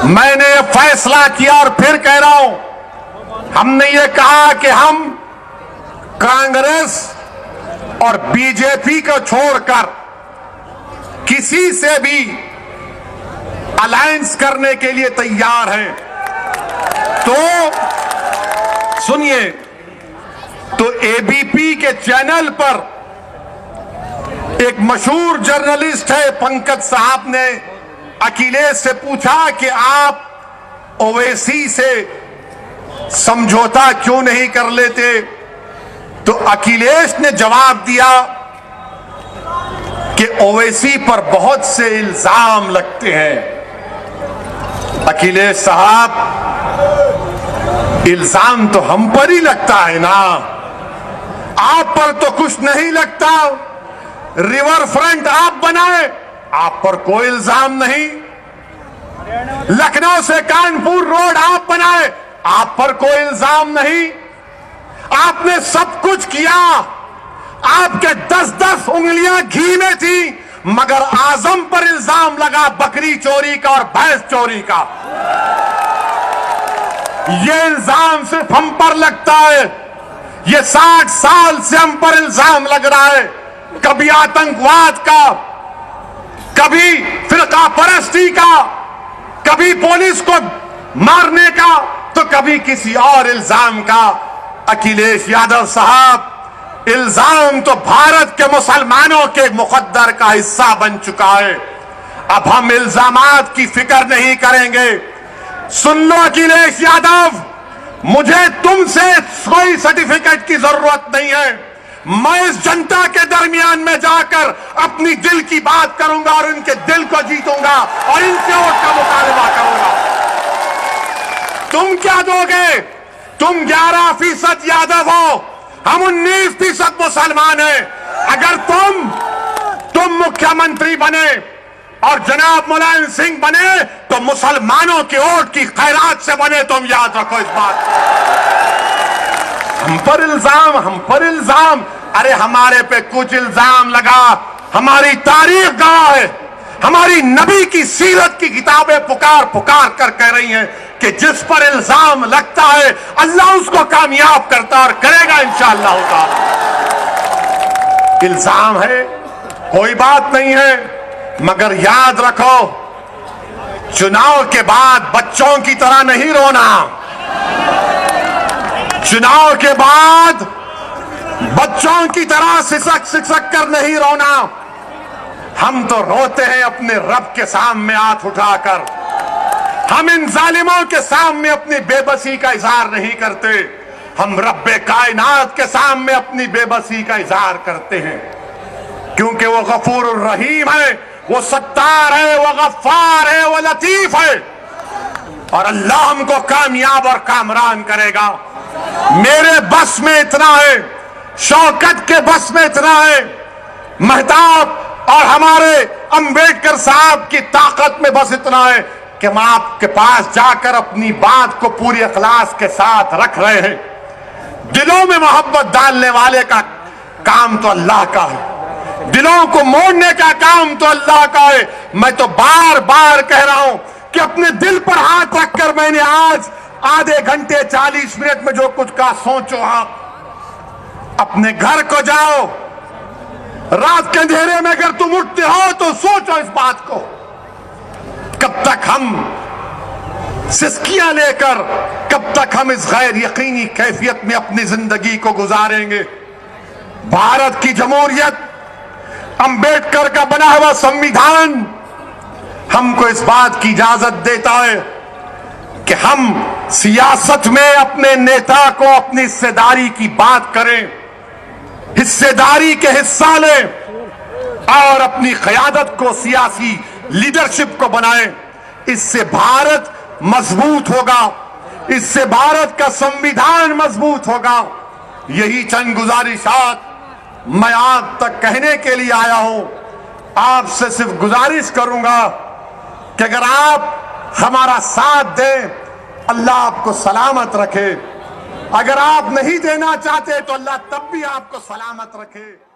मैंने ये फैसला किया और फिर कह रहा हूं, हमने ये कहा कि हम कांग्रेस और बीजेपी को छोड़कर किसी से भी अलायंस करने के लिए तैयार हैं। तो सुनिए, तो एबीपी के चैनल पर एक मशहूर जर्नलिस्ट है पंकज साहब ने अखिलेश से पूछा कि आप ओवैसी से समझौता क्यों नहीं कर लेते, तो अखिलेश ने जवाब दिया कि ओवैसी पर बहुत से इल्जाम लगते हैं। अखिलेश साहब, इल्जाम तो हम पर ही लगता है ना, आप पर तो कुछ नहीं लगता। रिवर फ्रंट आप बनाए, आप पर कोई इल्जाम नहीं। लखनऊ से कानपुर रोड आप बनाए, आप पर कोई इल्जाम नहीं। आपने सब कुछ किया, आपके 10-10 उंगलियां घी में थी, मगर आजम पर इल्जाम लगा बकरी चोरी का और भैंस चोरी का। ये इल्जाम सिर्फ हम पर लगता है, ये 60 साल से हम पर इल्जाम लग रहा है। कभी आतंकवाद का, कभी फिरका परस्ती का, कभी पुलिस को मारने का, तो कभी किसी और इल्जाम का। अखिलेश यादव साहब, इल्जाम तो भारत के मुसलमानों के मुकद्दर का हिस्सा बन चुका है। अब हम इल्जामात की फिक्र नहीं करेंगे। सुन लो अखिलेश यादव, मुझे तुमसे कोई सर्टिफिकेट की जरूरत नहीं है। मैं इस जनता के दरमियान में जाकर अपनी दिल की बात करूंगा और इनके दिल को जीतूंगा और इनसे वोट का मुकाबला करूंगा। तुम क्या दोगे? तुम 11% यादव हो, हम 19% मुसलमान हैं। अगर तुम मुख्यमंत्री बने और जनाब मुलायम सिंह बने तो मुसलमानों के वोट की खैरात से बने। तुम याद रखो इस बात। हम पर इल्जाम, अरे हमारे पे कुछ इल्जाम लगा, हमारी तारीख गवाह है, हमारी नबी की सीरत की किताबें पुकार पुकार कर कह रही हैं कि जिस पर इल्जाम लगता है अल्लाह उसको कामयाब करता और करेगा इंशाअल्लाह ताला। इल्जाम है, कोई बात नहीं है, मगर याद रखो, चुनाव के बाद बच्चों की तरह नहीं रोना। चुनाव के बाद बच्चों की तरह सिसक कर नहीं रोना। हम तो रोते हैं अपने रब के सामने हाथ उठाकर। हम इन जालिमों के सामने अपनी बेबसी का इजहार नहीं करते, हम रब्बे कायनात के सामने अपनी बेबसी का इजहार करते हैं, क्योंकि वो गफूर रहीम है, वो सत्तार है, वो गफ्फार है, वो लतीफ है, और अल्लाह हमको कामयाब और कामरान करेगा। मेरे बस में इतना है, शौकत के बस में इतना है, महताब और हमारे अंबेडकर साहब की ताकत में बस इतना है कि हम आपके पास जाकर अपनी बात को पूरी इखलास के साथ रख रहे हैं। दिलों में मोहब्बत डालने वाले का काम तो अल्लाह का है, दिलों को मोड़ने का काम तो अल्लाह का है। मैं तो बार बार कह रहा हूं कि अपने दिल पर हाथ रखकर मैंने आज आधे घंटे 40 मिनट में जो कुछ कहा, सोचो आप। अपने घर को जाओ, रात के अंधेरे में अगर तुम उठते हो तो सोचो इस बात को, कब तक हम सिस्कियां लेकर, कब तक हम इस गैर यकीनी कैफियत में अपनी जिंदगी को गुजारेंगे। भारत की जमहूरियत, अंबेडकर का बना हुआ संविधान हमको इस बात की इजाजत देता है कि हम सियासत में अपने नेता को अपनी हिस्सेदारी की बात करें, हिस्सेदारी के हिस्सा लें और अपनी क़यादत को, सियासी लीडरशिप को बनाएं। इससे भारत मजबूत होगा, इससे भारत का संविधान मजबूत होगा। यही चंद गुजारिशात मैं आप तक कहने के लिए आया हूं। आपसे सिर्फ गुजारिश करूंगा कि अगर आप हमारा साथ दें, अल्लाह आपको सलामत रखे। अगर आप नहीं देना चाहते तो अल्लाह तब भी आपको सलामत रखे।